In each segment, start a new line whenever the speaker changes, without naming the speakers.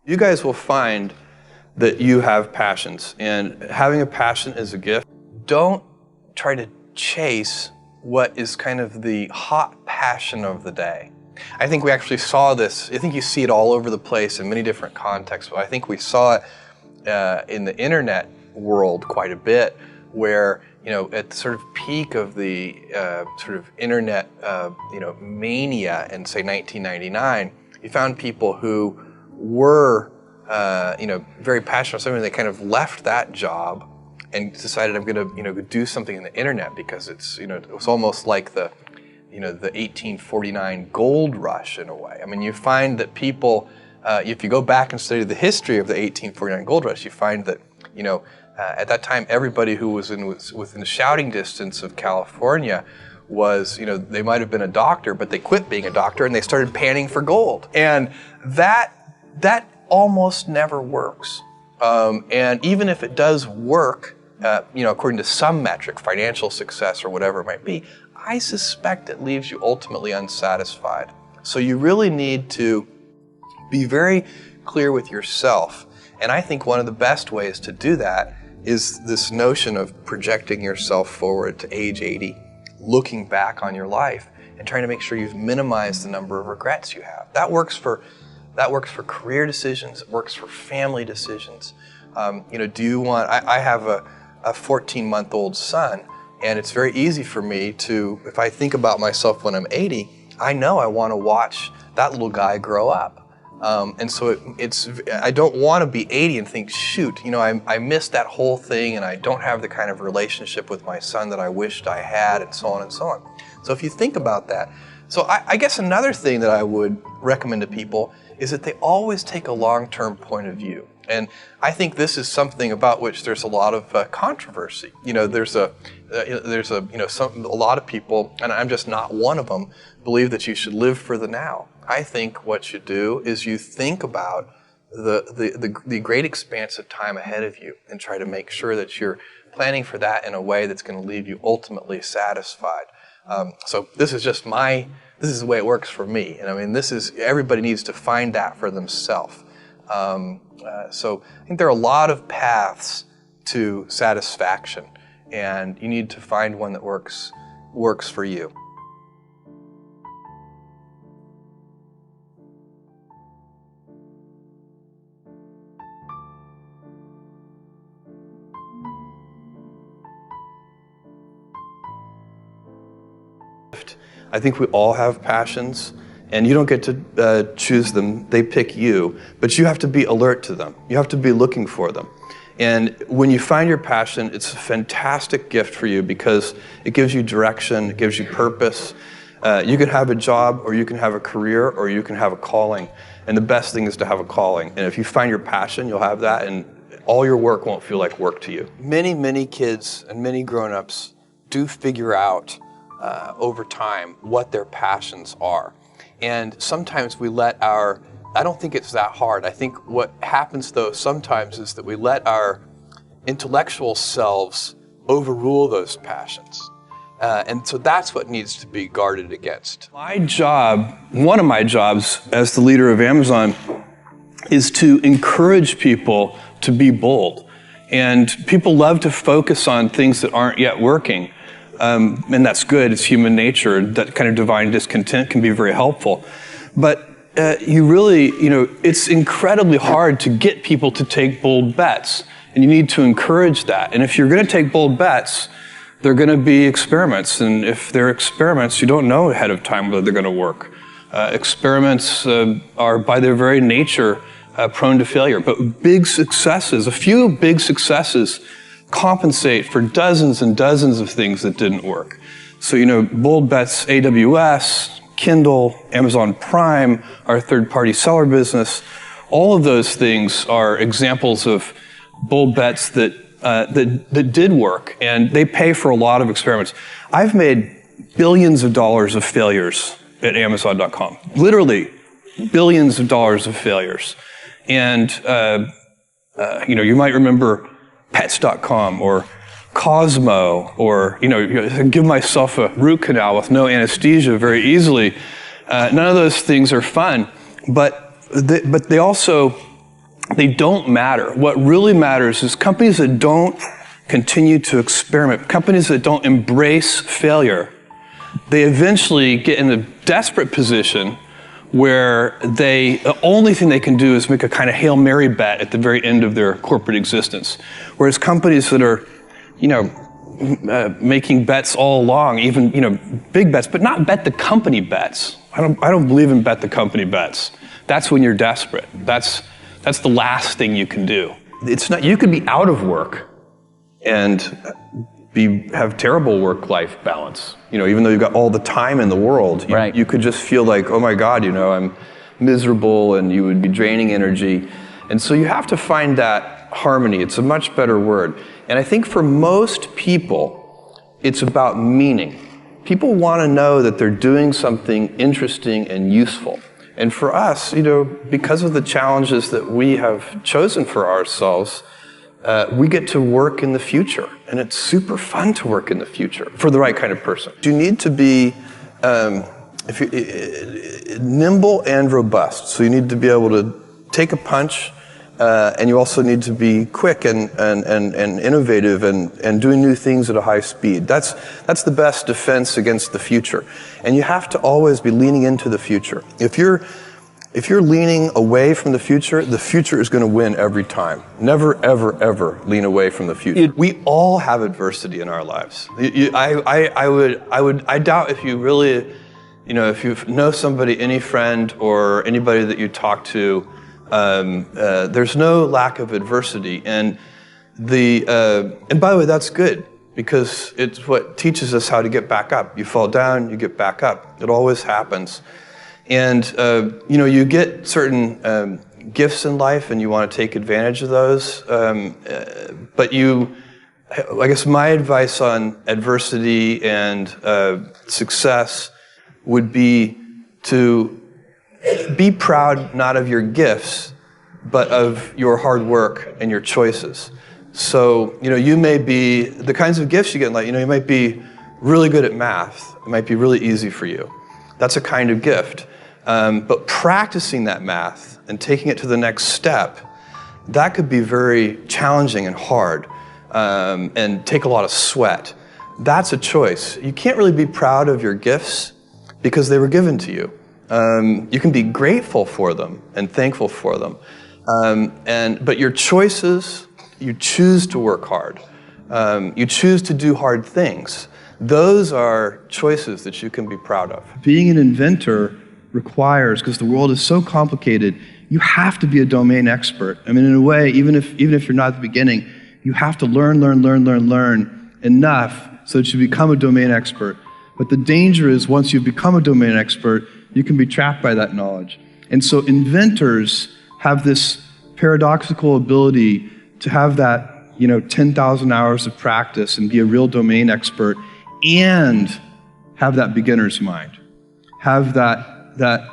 You guys will find that you have passions, and having a passion is a gift. Don't try to chase what is kind of the hot passion of the day. I think we actually saw this, I think you see it all over the place in many different contexts, but I think we saw it in the internet world quite a bit, where, you know, at the sort of peak of the sort of internet, you know, mania in, say, 1999, you found people who were, you know, very passionate about something. They kind of left that job and decided, I'm going to, you know, do something in the internet, because it's, you know, it was almost like the, you know, the 1849 gold rush in a way. I mean, you find that people, if you go back and study the history of the 1849 gold rush, you find that, you know, at that time, everybody who was within shouting distance of California was, you know, they might have been a doctor, but they quit being a doctor and they started panning for gold. And that almost never works. And even if it does work, you know, according to some metric, financial success or whatever it might be, I suspect it leaves you ultimately unsatisfied. So you really need to be very clear with yourself. And I think one of the best ways to do that is this notion of projecting yourself forward to age 80, looking back on your life and trying to make sure you've minimized the number of regrets you have. That works for career decisions. It works for family decisions. You know, do you want? I have a 14-month-old son, and it's very easy for me to, if I think about myself when I'm 80, I know I want to watch that little guy grow up. And so I don't want to be 80 and think, shoot, you know, I missed that whole thing and I don't have the kind of relationship with my son that I wished I had, and so on and so on. So if you think about that, so I guess another thing that I would recommend to people is that they always take a long-term point of view. And I think this is something about which there's a lot of controversy. You know, there's a lot of people, and I'm just not one of them, believe that you should live for the now. I think what you do is you think about the great expanse of time ahead of you and try to make sure that you're planning for that in a way that's going to leave you ultimately satisfied. So this is just this is the way it works for me. And I mean, everybody needs to find that for themselves. So I think there are a lot of paths to satisfaction, and you need to find one that works for you. I think we all have passions, and you don't get to choose them. They pick you, but you have to be alert to them. You have to be looking for them. And when you find your passion, it's a fantastic gift for you because it gives you direction, it gives you purpose. You can have a job, or you can have a career, or you can have a calling. And the best thing is to have a calling. And if you find your passion, you'll have that, and all your work won't feel like work to you. Many, many kids and many grown-ups do figure out over time what their passions are. And sometimes we let I don't think it's that hard. I think what happens though sometimes is that we let our intellectual selves overrule those passions. And so that's what needs to be guarded against. My job, one of my jobs as the leader of Amazon, is to encourage people to be bold. And people love to focus on things that aren't yet working. And that's good, it's human nature. That kind of divine discontent can be very helpful. But you really, you know, it's incredibly hard to get people to take bold bets. And you need to encourage that. And if you're going to take bold bets, they're going to be experiments. And if they're experiments, you don't know ahead of time whether they're going to work. Experiments are by their very nature prone to failure. But big successes, a few big successes, compensate for dozens and dozens of things that didn't work. So, you know, bold bets, AWS, Kindle, Amazon Prime, our third-party seller business, all of those things are examples of bold bets that did work, and they pay for a lot of experiments. I've made billions of dollars of failures at Amazon.com, literally billions of dollars of failures. And, you know, you might remember Pets.com or Cosmo, or, you know, give myself a root canal with no anesthesia very easily. None of those things are fun, but they also they don't matter. What really matters is companies that don't continue to experiment, companies that don't embrace failure, they eventually get in a desperate position where the only thing they can do is make a kind of Hail Mary bet at the very end of their corporate existence. Whereas companies that are, making bets all along, even, big bets, but not bet the company bets. I don't believe in bet the company bets. That's when you're desperate. That's the last thing you can do. It's not, you could be out of work and have terrible work-life balance. Even though you've got all the time in the world, you could just feel like, oh my God, I'm miserable, and you would be draining energy. And so you have to find that harmony. It's a much better word. And I think for most people, it's about meaning. People want to know that they're doing something interesting and useful. And for us, because of the challenges that we have chosen for ourselves, we get to work in the future. And it's super fun to work in the future for the right kind of person. You need to be nimble and robust. So you need to be able to take a punch, and you also need to be quick and innovative and doing new things at a high speed. That's the best defense against the future. And you have to always be leaning into the future. If you're leaning away from the future is going to win every time. Never, ever, ever lean away from the future. We all have adversity in our lives. I doubt if you really, if you know somebody, any friend or anybody that you talk to, there's no lack of adversity. And by the way, that's good, because it's what teaches us how to get back up. You fall down, you get back up. It always happens. And, you get certain gifts in life, and you want to take advantage of those. But I guess my advice on adversity and success would be to be proud not of your gifts, but of your hard work and your choices. So, you may be, the kinds of gifts you get in life, you might be really good at math. It might be really easy for you. That's a kind of gift. But practicing that math and taking it to the next step, that could be very challenging and hard, and take a lot of sweat. That's a choice. You can't really be proud of your gifts because they were given to you. You can be grateful for them and thankful for them. But your choices, you choose to work hard. You choose to do hard things. Those are choices that you can be proud of. Being an inventor requires, because the world is so complicated, you have to be a domain expert. I mean, in a way, even if you're not at the beginning, you have to learn enough so that you become a domain expert. But the danger is, once you've become a domain expert, you can be trapped by that knowledge. And so inventors have this paradoxical ability to have that, 10,000 hours of practice and be a real domain expert, and have that beginner's mind. Have that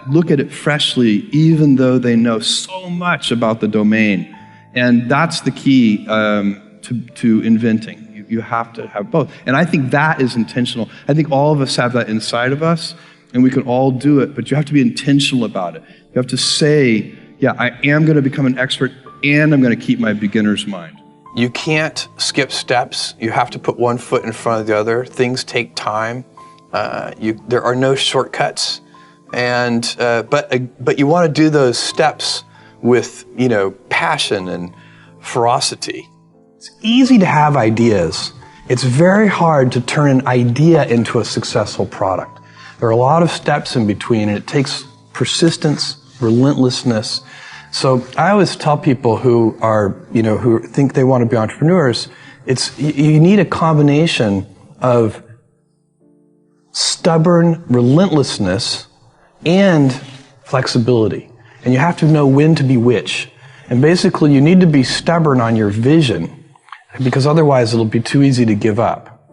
look at it freshly, even though they know so much about the domain. And that's the key to inventing. You have to have both. And I think that is intentional. I think all of us have that inside of us, and we can all do it, but you have to be intentional about it. You have to say, yeah, I am going to become an expert, and I'm going to keep my beginner's mind. You can't skip steps. You have to put one foot in front of the other. Things take time. There are no shortcuts. And but you want to do those steps with passion and ferocity. It's easy to have ideas. It's very hard to turn an idea into a successful product. There are a lot of steps in between, and it takes persistence, relentlessness. So I always tell people who are who think they want to be entrepreneurs, you need a combination of stubborn relentlessness and flexibility. And you have to know when to be which. And basically, you need to be stubborn on your vision, because otherwise it'll be too easy to give up.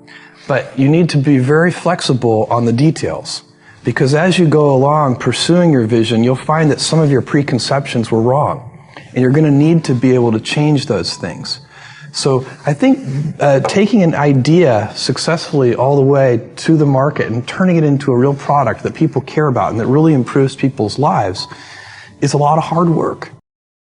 But you need to be very flexible on the details, because as you go along pursuing your vision, you'll find that some of your preconceptions were wrong. And you're going to need to be able to change those things. So I think taking an idea successfully all the way to the market and turning it into a real product that people care about and that really improves people's lives is a lot of hard work.